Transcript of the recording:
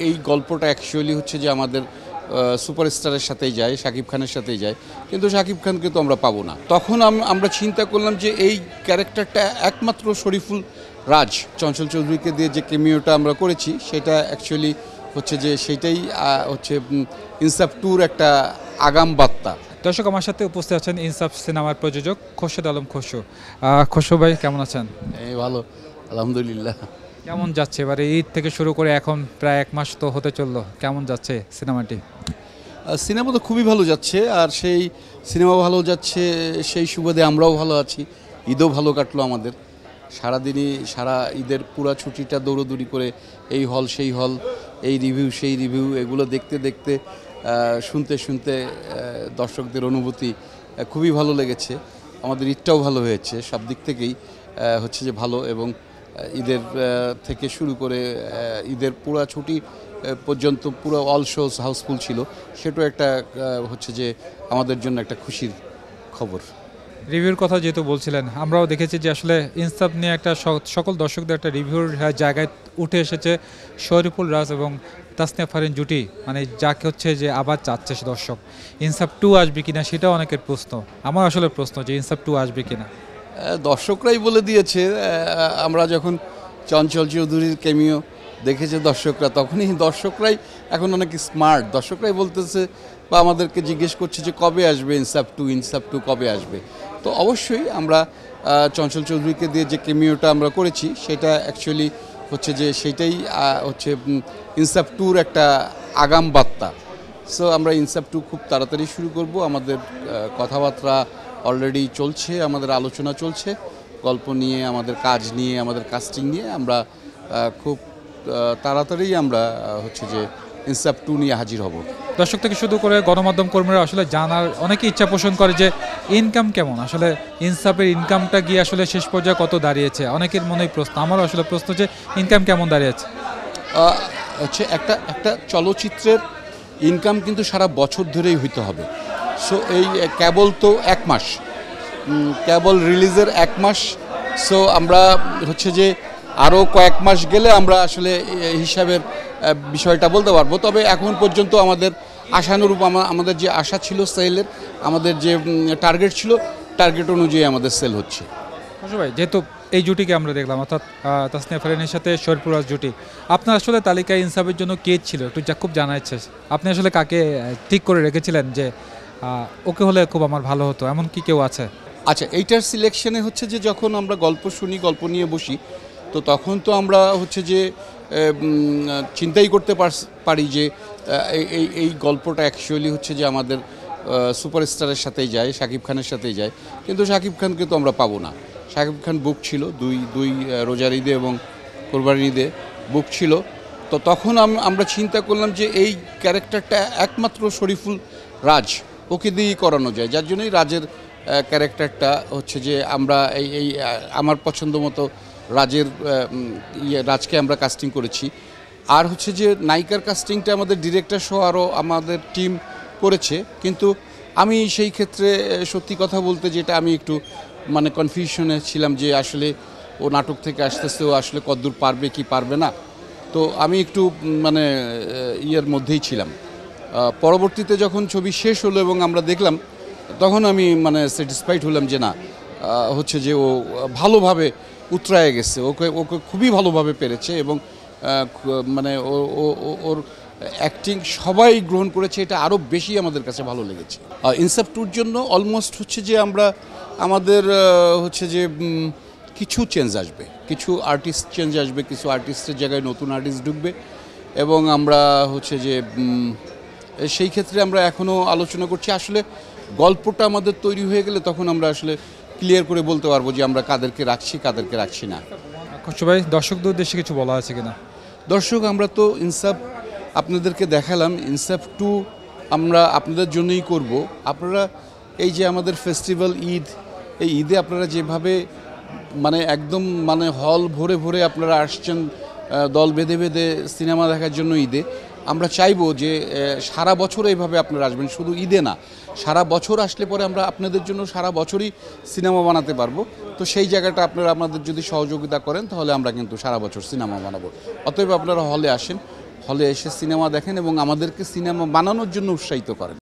এই গল্পটা অ্যাকচুয়ালি হচ্ছে যে আমাদের সুপারস্টারের সাথেই যায়, শাকিব খানের সাথেই যায়, কিন্তু শাকিব খানকে তো আমরা পাবো না। তখন আমরা চিন্তা করলাম যে এই ক্যারেক্টারটা একমাত্র শরীফুল রাজ, চঞ্চল চৌধুরীকে দিয়ে যে কেমিওটা আমরা করেছি সেটা অ্যাকচুয়ালি হচ্ছে যে সেইটাই হচ্ছে ইনসাফ টুর একটা আগাম বার্তা। দর্শক, আমার সাথে উপস্থিত আছেন ইনসাফ সিনেমার প্রযোজক খোরশেদ আলম খসরু। খসরু ভাই, কেমন আছেন? এই ভালো, আলহামদুলিল্লাহ। কেমন যাচ্ছে এবারে ঈদ থেকে শুরু করে এখন প্রায় 1 মাস তো হতে চললো, কেমন যাচ্ছে সিনেমাটি? সিনেমা তো খুবই ভালো যাচ্ছে, আর সেই সিনেমা ভালো যাচ্ছে সেই সুবাদে আমরাও ভালো আছি। ঈদও ভালো কাটলো আমাদের, সারাদিনই সারা ঈদের পুরা ছুটিটা দৌড়দৌড়ি করে এই হল সেই হল, এই রিভিউ সেই রিভিউ, এগুলো দেখতে দেখতে শুনতে শুনতে দর্শকদের অনুভূতি খুবই ভালো লেগেছে। আমাদের ঈদটাও ভালো হয়েছে, সব দিক থেকেই হচ্ছে যে ভালো। এবং ঈদের থেকে শুরু করে ঈদের পুরা ছুটি পর্যন্ত পুরো অল শোজ হাউসফুল ছিল, সেটাও একটা হচ্ছে যে আমাদের জন্য একটা খুশির খবর। রিভিউর কথা যেহেতু বলছিলেন, আমরাও দেখেছি যে আসলে ইনসাফ নিয়ে একটা সকল দর্শকদের একটা রিভিউর জায়গায় উঠে এসেছে শরীফুল রাজ এবং তাসনিয়া ফারিন জুটি, মানে যাকে হচ্ছে যে আবার চাচ্ছে দর্শক। ইনসাফ 2 আসবে কিনা সেটাও অনেকের প্রশ্ন, আমার আসলে প্রশ্ন যে ইনসাফ 2 আসবে কিনা। দর্শকরাই বলে দিয়েছে। আমরা যখন চঞ্চল চৌধুরীর কেমিও দেখেছে দর্শকরা, তখনই দর্শকরাই এখন অনেক স্মার্ট, দর্শকরাই বলতেছে বা আমাদেরকে জিজ্ঞেস করছে যে কবে আসবে ইনসাফ টু কবে আসবে। তো অবশ্যই আমরা চঞ্চল চৌধুরীকে দিয়ে যে কেমিওটা আমরা করেছি সেটা অ্যাকচুয়ালি হচ্ছে যে সেইটাই হচ্ছে ইনসাফ টুর একটা আগাম বার্তা। সো আমরা ইনসাফ টু খুব তাড়াতাড়ি শুরু করব। আমাদের কথাবার্তা অলরেডি চলছে, আমাদের আলোচনা চলছে গল্প নিয়ে, আমাদের কাজ নিয়ে, আমাদের কাস্টিং নিয়ে। আমরা খুব তাড়াতাড়ি আমরা হচ্ছে যে ইনসাফ টু নিয়ে হাজির হব। দর্শক থেকে শুরু করে গণমাধ্যম কর্মীরা আসলে জানার অনেকে ইচ্ছা পোষণ করে যে ইনকাম কেমন, আসলে ইনসাফের ইনকামটা গিয়ে আসলে শেষ পর্যায়ে কত দাঁড়িয়েছে, অনেকের মনেই প্রশ্ন, আমারও আসলে প্রশ্ন যে ইনকাম কেমন দাঁড়িয়েছে। হচ্ছে একটা চলচ্চিত্রের ইনকাম কিন্তু সারা বছর ধরেই হইতে হবে। সো এই কেবল তো 1 মাস, কেবল রিলিজের 1 মাস। সো আমরা হচ্ছে যে আরও কয়েক মাস গেলে আমরা আসলে হিসাবের বিষয়টা বলতে পারবো। তবে এখন পর্যন্ত আমাদের আশানুরূপ আমাদের যে আশা ছিল সেলের, আমাদের যে টার্গেট ছিল, টার্গেট অনুযায়ী আমাদের সেল হচ্ছে। ভাই, যেহেতু এই জুটিকে আমরা দেখলাম, অর্থাৎ তাসনিয়া ফারিনের সাথে শরীফুল রাজ জুটি, আপনার আসলে তালিকায় ইনসাফের জন্য কে ছিল একটু খুব জানা ইচ্ছে। আপনি আসলে কাকে ঠিক করে রেখেছিলেন যে ওকে হলে খুব আমার ভালো হতো, এমন কি কেউ আছে? আচ্ছা, এইটার সিলেকশনে হচ্ছে যে যখন আমরা গল্প শুনি, গল্প নিয়ে বসি, তো তখন তো আমরা হচ্ছে যে চিন্তাই করতে পারি যে এই গল্পটা অ্যাকচুয়ালি হচ্ছে যে আমাদের সুপারস্টারের সাথেই যায়, শাকিব খানের সাথেই যায়, কিন্তু শাকিব খানকে তো আমরা পাবো না। শাকিব খান বুক ছিল দুই রোজার ঈদে এবং কোরবানির ঈদে বুক ছিল। তো তখন আমরা চিন্তা করলাম যে এই ক্যারেক্টারটা একমাত্র শরীফুল রাজ, ওকে দিয়েই করানো যায়, যার জন্যই রাজের ক্যারেক্টারটা হচ্ছে যে আমরা এই আমার পছন্দ মতো রাজকে আমরা কাস্টিং করেছি। আর হচ্ছে যে নায়িকার কাস্টিংটা আমাদের ডিরেক্টর সহ আরও আমাদের টিম করেছে, কিন্তু আমি সেই ক্ষেত্রে সত্যি কথা বলতে যেটা আমি একটু মানে কনফিউশনে ছিলাম যে আসলে ও নাটক থেকে আসতেছে, ও আসলে কতদূর পারবে কি পারবে না। তো আমি একটু মানে ইয়ের মধ্যেই ছিলাম। পরবর্তীতে যখন ছবি শেষ হলো এবং আমরা দেখলাম, তখন আমি মানে স্যাটিসফাইড হলাম যে না, হচ্ছে যে ও ভালোভাবে উতরায়ে গেছে, ওকে খুবই ভালোভাবে পেরেছে এবং মানে ওর অ্যাক্টিং সবাই গ্রহণ করেছে, এটা আরও বেশি আমাদের কাছে ভালো লেগেছে। ইনসাফ টুর জন্য অলমোস্ট হচ্ছে যে আমাদের হচ্ছে যে কিছু চেঞ্জ আসবে, কিছু আর্টিস্ট চেঞ্জ আসবে, কিছু আর্টিস্টের জায়গায় নতুন আর্টিস্ট ঢুকবে এবং আমরা হচ্ছে যে সেই ক্ষেত্রে আমরা এখনও আলোচনা করছি। আসলে গল্পটা আমাদের তৈরি হয়ে গেলে তখন আমরা আসলে ক্লিয়ার করে বলতে পারবো যে আমরা কাদেরকে রাখছি না। ভাই, দর্শকদের উদ্দেশ্যে কিছু বলা আছে কিনা? দর্শক, আমরা তো ইনসাফ আপনাদেরকে দেখালাম, ইনসাফ টু আমরা আপনাদের জন্যই করব। আপনারা এই যে আমাদের ফেস্টিভ্যাল ঈদ, এই ঈদে আপনারা যেভাবে মানে একদম মানে হল ভরে ভরে আপনারা আসছেন দল বেঁধে বেঁধে সিনেমা দেখার জন্য ঈদে, আমরা চাইবো যে সারা বছর এইভাবে আপনারা আসবেন, শুধু ঈদে না, সারা বছর আসলে পরে আমরা আপনাদের জন্য সারা বছরই সিনেমা বানাতে পারবো। তো সেই জায়গাটা আপনারা আমাদের যদি সহযোগিতা করেন তাহলে আমরা কিন্তু সারা বছর সিনেমা বানাবো। অতএব আপনারা হলে আসেন, হলে এসে সিনেমা দেখেন এবং আমাদেরকে সিনেমা বানানোর জন্য উৎসাহিত করেন।